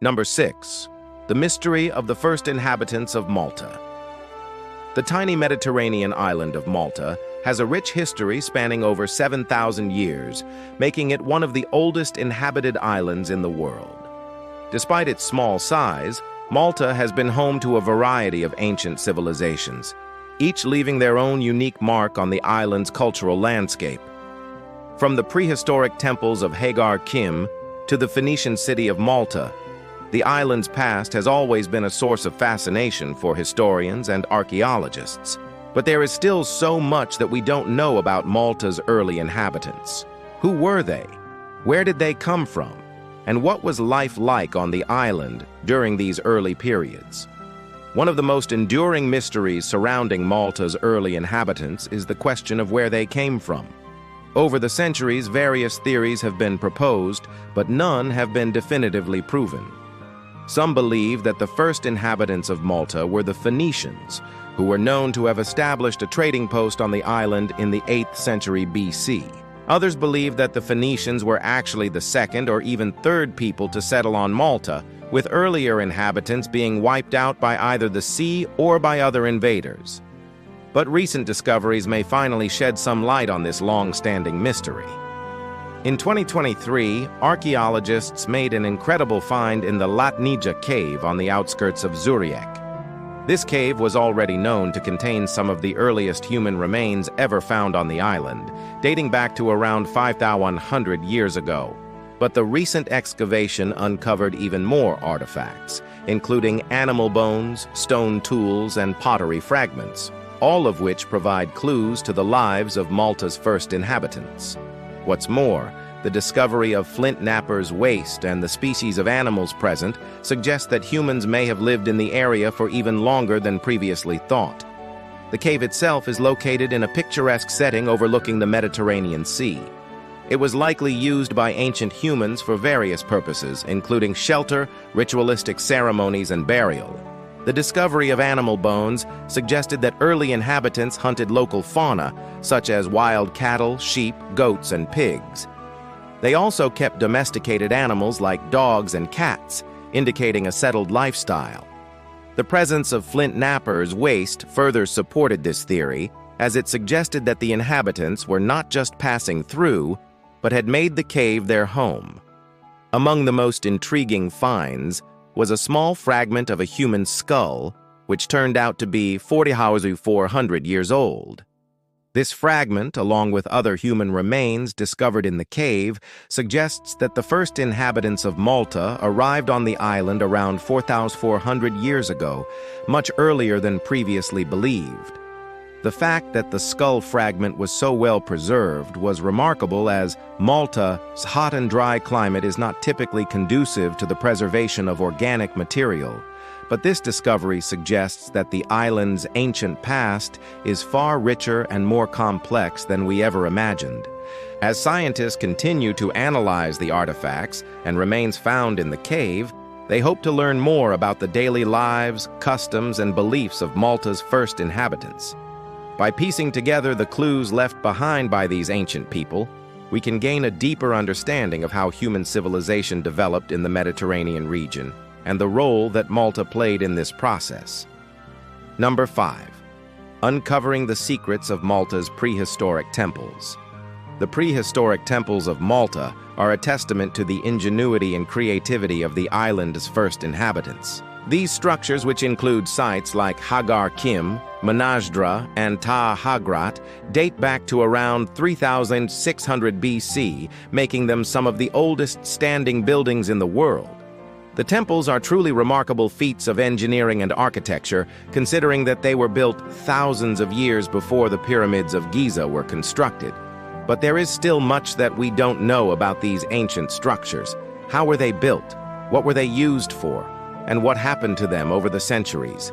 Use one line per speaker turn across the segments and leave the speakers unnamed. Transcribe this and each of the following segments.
Number 6. The mystery of the first inhabitants of Malta. The tiny Mediterranean island of Malta has a rich history spanning over 7,000 years, making it one of the oldest inhabited islands in the world. Despite its small size, Malta has been home to a variety of ancient civilizations, each leaving their own unique mark on the island's cultural landscape. From the prehistoric temples of Hagar Kim to the Phoenician city of Malta, the island's past has always been a source of fascination for historians and archaeologists. But there is still so much that we don't know about Malta's early inhabitants. Who were they? Where did they come from? And what was life like on the island during these early periods? One of the most enduring mysteries surrounding Malta's early inhabitants is the question of where they came from. Over the centuries, various theories have been proposed, but none have been definitively proven. Some believe that the first inhabitants of Malta were the Phoenicians, who were known to have established a trading post on the island in the 8th century BC. Others believe that the Phoenicians were actually the second or even third people to settle on Malta, with earlier inhabitants being wiped out by either the sea or by other invaders. But recent discoveries may finally shed some light on this long-standing mystery. In 2023, archaeologists made an incredible find in the Latnija cave on the outskirts of Zurich. This cave was already known to contain some of the earliest human remains ever found on the island, dating back to around 5,100 years ago. But the recent excavation uncovered even more artifacts, including animal bones, stone tools, and pottery fragments, all of which provide clues to the lives of Malta's first inhabitants. What's more, the discovery of flint knappers' waste and the species of animals present suggests that humans may have lived in the area for even longer than previously thought. The cave itself is located in a picturesque setting overlooking the Mediterranean Sea. It was likely used by ancient humans for various purposes, including shelter, ritualistic ceremonies, and burial. The discovery of animal bones suggested that early inhabitants hunted local fauna, such as wild cattle, sheep, goats, and pigs. They also kept domesticated animals like dogs and cats, indicating a settled lifestyle. The presence of flint knappers' waste further supported this theory, as it suggested that the inhabitants were not just passing through, but had made the cave their home. Among the most intriguing finds was a small fragment of a human skull, which turned out to be 400 years old. This fragment, along with other human remains discovered in the cave, suggests that the first inhabitants of Malta arrived on the island around 4,400 years ago, much earlier than previously believed. The fact that the skull fragment was so well preserved was remarkable, as Malta's hot and dry climate is not typically conducive to the preservation of organic material. But this discovery suggests that the island's ancient past is far richer and more complex than we ever imagined. As scientists continue to analyze the artifacts and remains found in the cave, they hope to learn more about the daily lives, customs, and beliefs of Malta's first inhabitants. By piecing together the clues left behind by these ancient people, we can gain a deeper understanding of how human civilization developed in the Mediterranean region and the role that Malta played in this process. Number 5. Uncovering the secrets of Malta's prehistoric temples. The prehistoric temples of Malta are a testament to the ingenuity and creativity of the island's first inhabitants. These structures, which include sites like Hagar Kim, Manajdra, and Ta Hagrat, date back to around 3,600 BC, making them some of the oldest standing buildings in the world. The temples are truly remarkable feats of engineering and architecture, considering that they were built thousands of years before the pyramids of Giza were constructed. But there is still much that we don't know about these ancient structures. How were they built? What were they used for? And what happened to them over the centuries?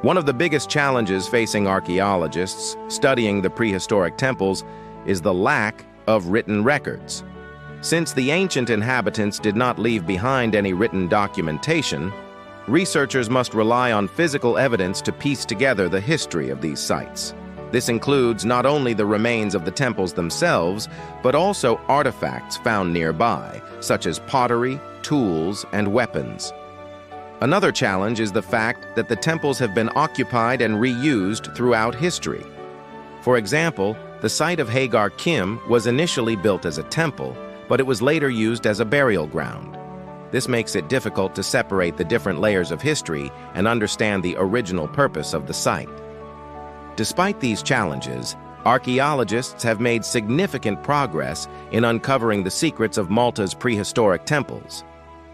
One of the biggest challenges facing archaeologists studying the prehistoric temples is the lack of written records. Since the ancient inhabitants did not leave behind any written documentation, researchers must rely on physical evidence to piece together the history of these sites. This includes not only the remains of the temples themselves, but also artifacts found nearby, such as pottery, tools, and weapons. Another challenge is the fact that the temples have been occupied and reused throughout history. For example, the site of Hagar Kim was initially built as a temple, but it was later used as a burial ground. This makes it difficult to separate the different layers of history and understand the original purpose of the site. Despite these challenges, archaeologists have made significant progress in uncovering the secrets of Malta's prehistoric temples.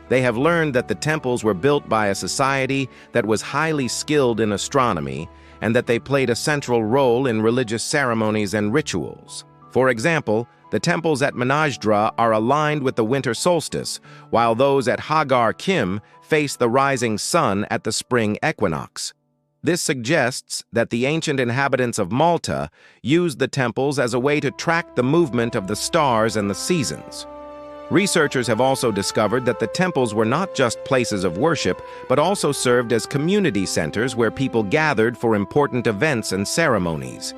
They have learned that the temples were built by a society that was highly skilled in astronomy and that they played a central role in religious ceremonies and rituals. For example, the temples at Menajdra are aligned with the winter solstice, while those at Hagar Kim face the rising sun at the spring equinox. This suggests that the ancient inhabitants of Malta used the temples as a way to track the movement of the stars and the seasons. Researchers have also discovered that the temples were not just places of worship, but also served as community centers where people gathered for important events and ceremonies.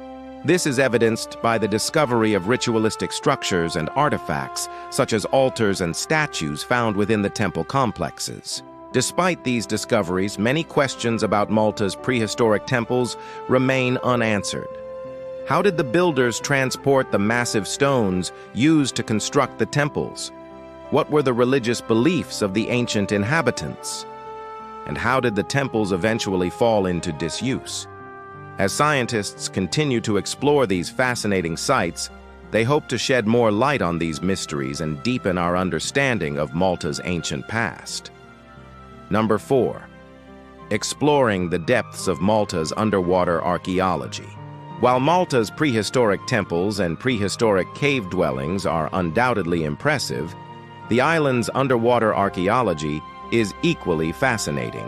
This is evidenced by the discovery of ritualistic structures and artifacts, such as altars and statues found within the temple complexes. Despite these discoveries, many questions about Malta's prehistoric temples remain unanswered. How did the builders transport the massive stones used to construct the temples? What were the religious beliefs of the ancient inhabitants? And how did the temples eventually fall into disuse? As scientists continue to explore these fascinating sites, they hope to shed more light on these mysteries and deepen our understanding of Malta's ancient past. Number 4. Exploring the depths of Malta's underwater archaeology. While Malta's prehistoric temples and prehistoric cave dwellings are undoubtedly impressive, the island's underwater archaeology is equally fascinating.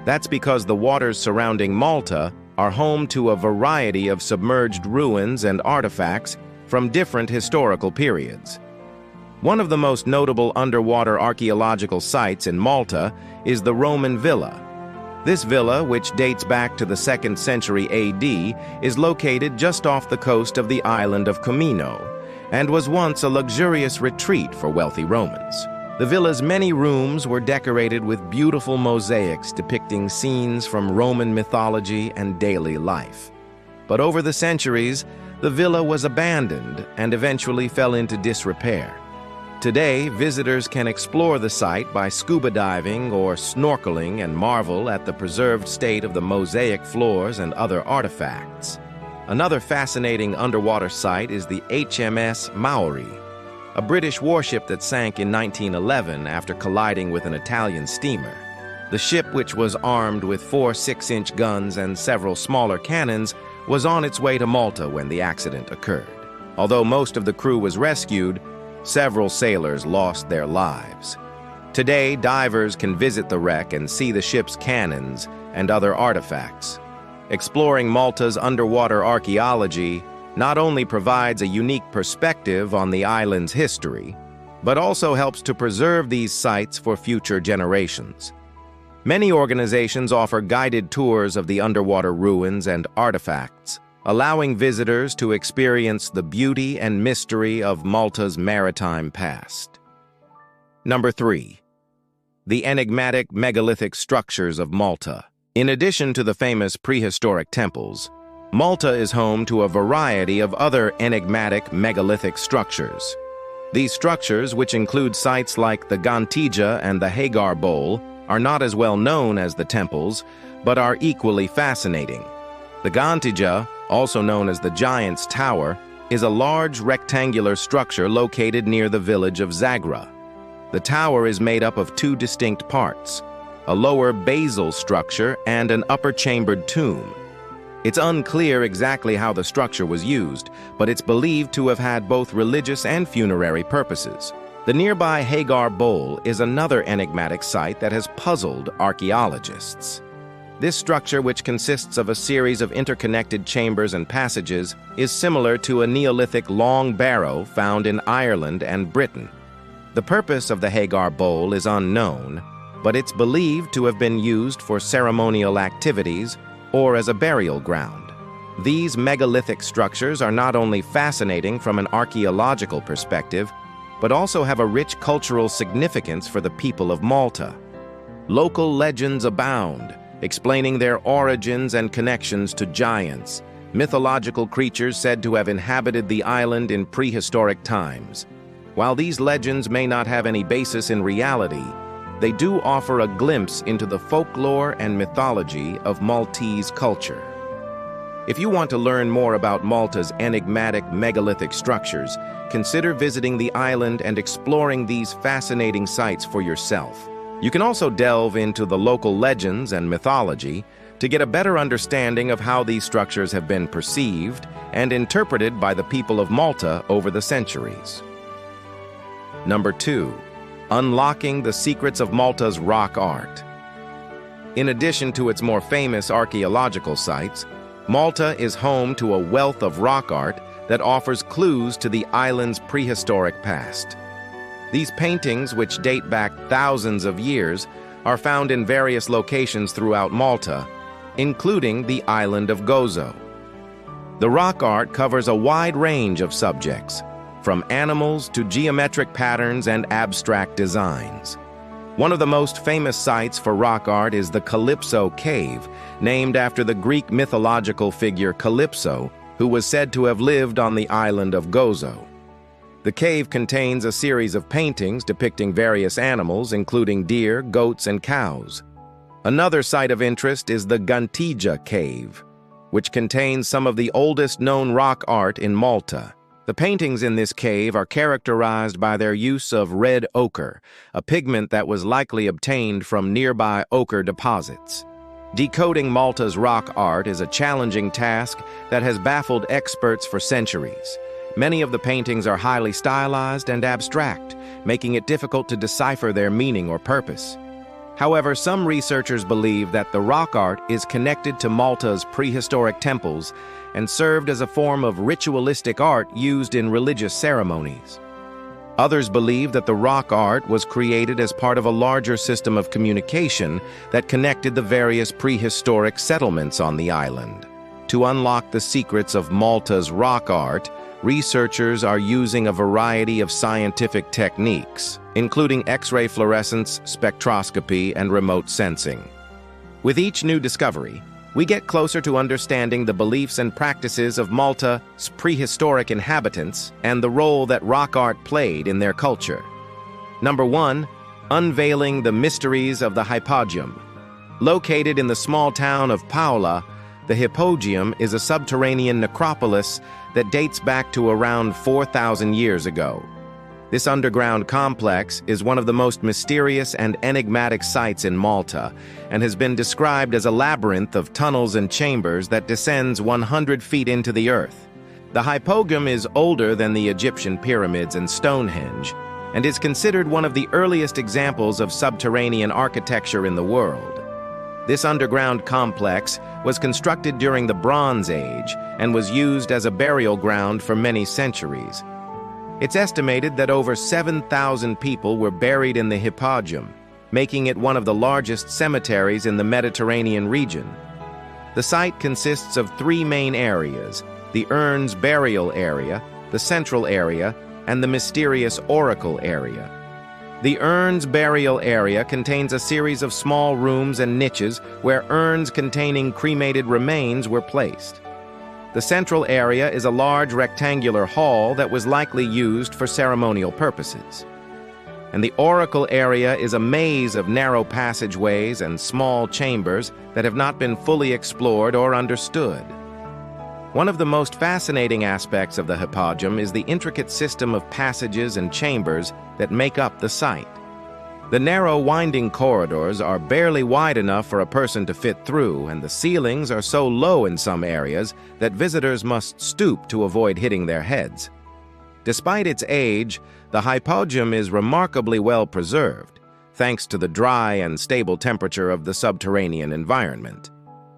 That's because the waters surrounding Malta are home to a variety of submerged ruins and artifacts from different historical periods. One of the most notable underwater archaeological sites in Malta is the Roman Villa. This villa, which dates back to the 2nd century AD, is located just off the coast of the island of Comino and was once a luxurious retreat for wealthy Romans. The villa's many rooms were decorated with beautiful mosaics depicting scenes from Roman mythology and daily life. But over the centuries, the villa was abandoned and eventually fell into disrepair. Today, visitors can explore the site by scuba diving or snorkeling and marvel at the preserved state of the mosaic floors and other artifacts. Another fascinating underwater site is the HMS Maori, a British warship that sank in 1911 after colliding with an Italian steamer. The ship, which was armed with 4 6-inch guns and several smaller cannons, was on its way to Malta when the accident occurred. Although most of the crew was rescued, several sailors lost their lives. Today, divers can visit the wreck and see the ship's cannons and other artifacts. Exploring Malta's underwater archaeology not only provides a unique perspective on the island's history, but also helps to preserve these sites for future generations. Many organizations offer guided tours of the underwater ruins and artifacts, allowing visitors to experience the beauty and mystery of Malta's maritime past. Number 3. The enigmatic megalithic structures of Malta. In addition to the famous prehistoric temples, Malta is home to a variety of other enigmatic megalithic structures. These structures, which include sites like the Gantija and the Hagar Bowl, are not as well known as the temples, but are equally fascinating. The Gantija, also known as the Giant's Tower, is a large rectangular structure located near the village of Zagra. The tower is made up of 2 distinct parts, a lower basal structure and an upper chambered tomb. It's unclear exactly how the structure was used, but it's believed to have had both religious and funerary purposes. The nearby Hagar Bowl is another enigmatic site that has puzzled archaeologists. This structure, which consists of a series of interconnected chambers and passages, is similar to a Neolithic long barrow found in Ireland and Britain. The purpose of the Hagar Bowl is unknown, but it's believed to have been used for ceremonial activities or as a burial ground. These megalithic structures are not only fascinating from an archaeological perspective, but also have a rich cultural significance for the people of Malta. Local legends abound, explaining their origins and connections to giants, mythological creatures said to have inhabited the island in prehistoric times. While these legends may not have any basis in reality, they do offer a glimpse into the folklore and mythology of Maltese culture. If you want to learn more about Malta's enigmatic megalithic structures, consider visiting the island and exploring these fascinating sites for yourself. You can also delve into the local legends and mythology to get a better understanding of how these structures have been perceived and interpreted by the people of Malta over the centuries. Number 2. Unlocking the secrets of Malta's rock art. In addition to its more famous archaeological sites, Malta is home to a wealth of rock art that offers clues to the island's prehistoric past. These paintings, which date back thousands of years, are found in various locations throughout Malta, including the island of Gozo. The rock art covers a wide range of subjects, from animals to geometric patterns and abstract designs. One of the most famous sites for rock art is the Calypso Cave, named after the Greek mythological figure Calypso, who was said to have lived on the island of Gozo. The cave contains a series of paintings depicting various animals, including deer, goats, and cows. Another site of interest is the Guntija Cave, which contains some of the oldest known rock art in Malta. The paintings in this cave are characterized by their use of red ochre, a pigment that was likely obtained from nearby ochre deposits. Decoding Malta's rock art is a challenging task that has baffled experts for centuries. Many of the paintings are highly stylized and abstract, making it difficult to decipher their meaning or purpose. However, some researchers believe that the rock art is connected to Malta's prehistoric temples and served as a form of ritualistic art used in religious ceremonies. Others believe that the rock art was created as part of a larger system of communication that connected the various prehistoric settlements on the island. To unlock the secrets of Malta's rock art, researchers are using a variety of scientific techniques, including X-ray fluorescence, spectroscopy, and remote sensing. With each new discovery, we get closer to understanding the beliefs and practices of Malta's prehistoric inhabitants and the role that rock art played in their culture. Number 1. Unveiling the mysteries of the Hypogeum. Located in the small town of Paola, the Hypogeum is a subterranean necropolis that dates back to around 4,000 years ago. This underground complex is one of the most mysterious and enigmatic sites in Malta and has been described as a labyrinth of tunnels and chambers that descends 100 feet into the earth. The Hypogeum is older than the Egyptian pyramids and Stonehenge and is considered one of the earliest examples of subterranean architecture in the world. This underground complex was constructed during the Bronze Age and was used as a burial ground for many centuries. It's estimated that over 7,000 people were buried in the Hypogeum, making it one of the largest cemeteries in the Mediterranean region. The site consists of 3 main areas: the urns burial area, the central area, and the mysterious oracle area. The urns burial area contains a series of small rooms and niches where urns containing cremated remains were placed. The central area is a large rectangular hall that was likely used for ceremonial purposes. And the oracle area is a maze of narrow passageways and small chambers that have not been fully explored or understood. One of the most fascinating aspects of the Hypogeum is the intricate system of passages and chambers that make up the site. The narrow, winding corridors are barely wide enough for a person to fit through, and the ceilings are so low in some areas that visitors must stoop to avoid hitting their heads. Despite its age, the Hypogeum is remarkably well preserved, thanks to the dry and stable temperature of the subterranean environment.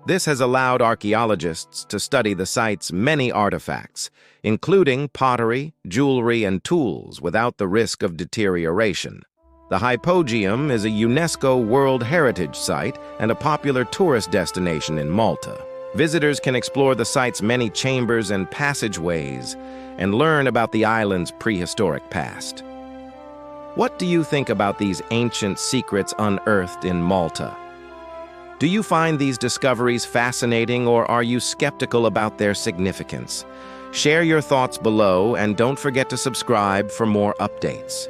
This has allowed archaeologists to study the site's many artifacts, including pottery, jewelry, and tools, without the risk of deterioration. The Hypogeum is a UNESCO World Heritage Site and a popular tourist destination in Malta. Visitors can explore the site's many chambers and passageways and learn about the island's prehistoric past. What do you think about these ancient secrets unearthed in Malta? Do you find these discoveries fascinating, or are you skeptical about their significance? Share your thoughts below and don't forget to subscribe for more updates.